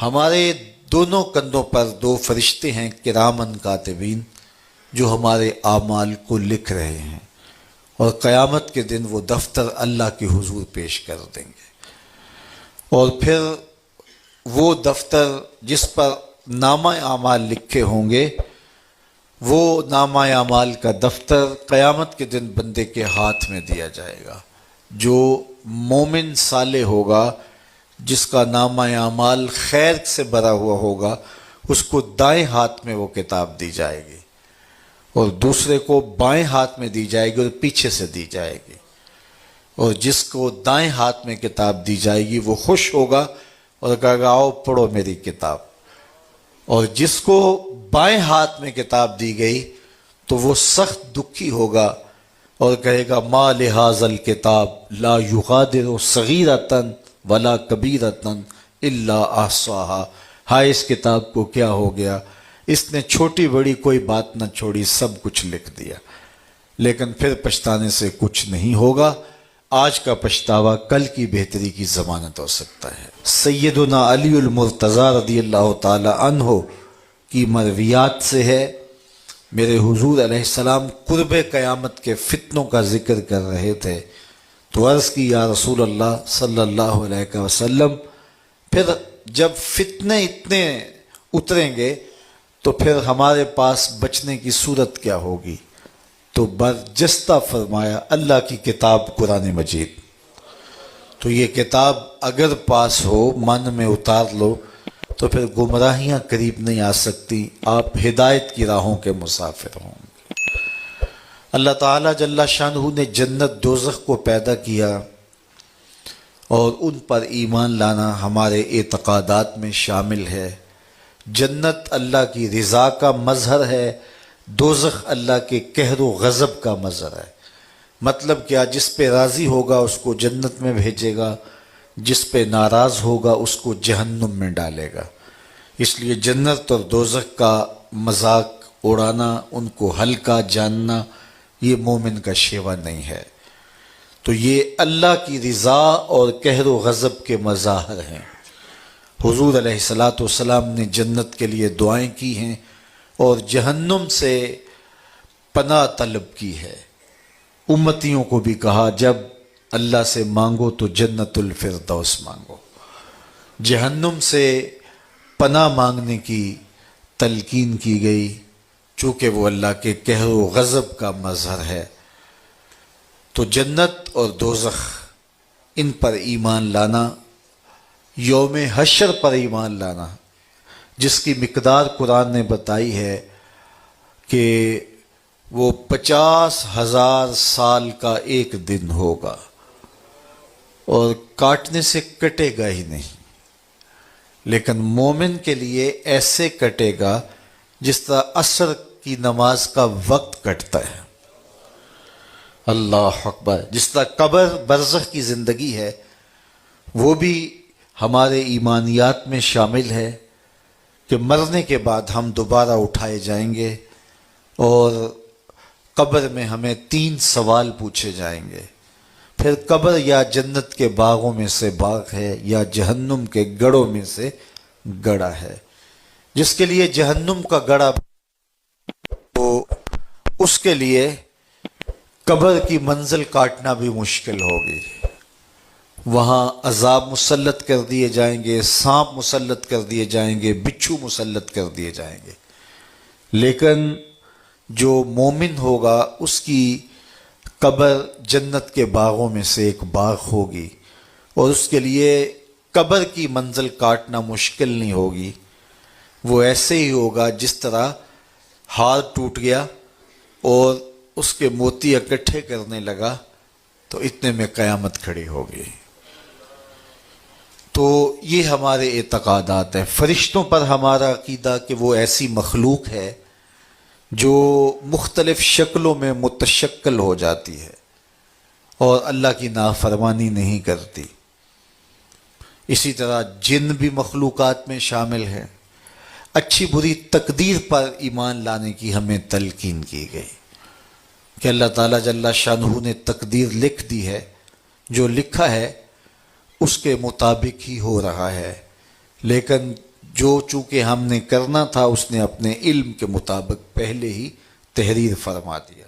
ہمارے دونوں کندھوں پر دو فرشتے ہیں کرامن کاتبین، جو ہمارے اعمال کو لکھ رہے ہیں، اور قیامت کے دن وہ دفتر اللہ کے حضور پیش کر دیں گے۔ اور پھر وہ دفتر جس پر نامہ اعمال لکھے ہوں گے، وہ نامہ اعمال کا دفتر قیامت کے دن بندے کے ہاتھ میں دیا جائے گا۔ جو مومن صالح ہوگا، جس کا نامہ اعمال خیر سے بھرا ہوا ہوگا، اس کو دائیں ہاتھ میں وہ کتاب دی جائے گی، اور دوسرے کو بائیں ہاتھ میں دی جائے گی اور پیچھے سے دی جائے گی۔ اور جس کو دائیں ہاتھ میں کتاب دی جائے گی وہ خوش ہوگا اور کہے گا آؤ پڑھو میری کتاب، اور جس کو بائیں ہاتھ میں کتاب دی گئی تو وہ سخت دکھی ہوگا اور کہے گا ما لہذا الکتاب لا یغادر صغیرۃ ولا کبیرۃ الا احصاها، ہائے اس کتاب کو کیا ہو گیا، اس نے چھوٹی بڑی کوئی بات نہ چھوڑی، سب کچھ لکھ دیا۔ لیکن پھر پچھتانے سے کچھ نہیں ہوگا، آج کا پچھتاوا کل کی بہتری کی ضمانت ہو سکتا ہے۔ سیدنا علی المرتضیٰ رضی اللہ تعالی عنہ کی مرویات سے ہے، میرے حضور علیہ السلام قرب قیامت کے فتنوں کا ذکر کر رہے تھے، تو عرض کی یا رسول اللہ صلی اللہ علیہ وسلم، پھر جب فتنے اتنے اتریں گے تو پھر ہمارے پاس بچنے کی صورت کیا ہوگی؟ تو برجستہ فرمایا اللہ کی کتاب قرآن مجید، تو یہ کتاب اگر پاس ہو، من میں اتار لو، تو پھر گمراہیاں قریب نہیں آ سکتی، آپ ہدایت کی راہوں کے مسافر ہوں گے۔ اللہ تعالیٰ جل شانہ نے جنت دوزخ کو پیدا کیا، اور ان پر ایمان لانا ہمارے اعتقادات میں شامل ہے۔ جنت اللہ کی رضا کا مظہر ہے، دوزخ اللہ کے قہر و غضب کا مظہر ہے۔ مطلب کیا؟ جس پہ راضی ہوگا اس کو جنت میں بھیجے گا، جس پہ ناراض ہوگا اس کو جہنم میں ڈالے گا۔ اس لیے جنت اور دوزخ کا مذاق اڑانا، ان کو ہلکا جاننا، یہ مومن کا شیوا نہیں ہے۔ تو یہ اللہ کی رضا اور قہر و غضب کے مظاہر ہیں۔ حضور علیہ السلام نے جنت کے لیے دعائیں کی ہیں اور جہنم سے پناہ طلب کی ہے۔ امتیوں کو بھی کہا جب اللہ سے مانگو تو جنت الفردوس مانگو۔ جہنم سے پناہ مانگنے کی تلقین کی گئی، چونکہ وہ اللہ کے قہر و غضب کا مظہر ہے۔ تو جنت اور دوزخ، ان پر ایمان لانا، یوم حشر پر ایمان لانا، جس کی مقدار قرآن نے بتائی ہے کہ وہ 50,000 سال کا ایک دن ہوگا، اور کاٹنے سے کٹے گا ہی نہیں، لیکن مومن کے لیے ایسے کٹے گا جس طرح عصر کی نماز کا وقت کٹتا ہے۔ اللہ اکبر! جس طرح قبر برزخ کی زندگی ہے، وہ بھی ہمارے ایمانیات میں شامل ہے کہ مرنے کے بعد ہم دوبارہ اٹھائے جائیں گے، اور قبر میں ہمیں 3 سوال پوچھے جائیں گے۔ پھر قبر یا جنت کے باغوں میں سے باغ ہے یا جہنم کے گڑھوں میں سے گڑھا ہے۔ جس کے لیے جہنم کا گڑھا، تو اس کے لیے قبر کی منزل کاٹنا بھی مشکل ہوگی۔ وہاں عذاب مسلط کر دیے جائیں گے، سانپ مسلط کر دیے جائیں گے، بچھو مسلط کر دیے جائیں گے، لیکن جو مومن ہوگا اس کی قبر جنت کے باغوں میں سے ایک باغ ہوگی، اور اس کے لیے قبر کی منزل کاٹنا مشکل نہیں ہوگی۔ وہ ایسے ہی ہوگا جس طرح ہار ٹوٹ گیا اور اس کے موتی اکٹھے کرنے لگا تو اتنے میں قیامت کھڑی ہوگی۔ تو یہ ہمارے اعتقادات ہیں۔ فرشتوں پر ہمارا عقیدہ کہ وہ ایسی مخلوق ہے جو مختلف شکلوں میں متشکل ہو جاتی ہے اور اللہ کی نافرمانی نہیں کرتی۔ اسی طرح جن بھی مخلوقات میں شامل ہیں۔ اچھی بری تقدیر پر ایمان لانے کی ہمیں تلقین کی گئی کہ اللہ تعالیٰ جل شانہ نے تقدیر لکھ دی ہے، جو لکھا ہے اس کے مطابق ہی ہو رہا ہے، لیکن جو چونکہ ہم نے کرنا تھا اس نے اپنے علم کے مطابق پہلے ہی تحریر فرما دیا۔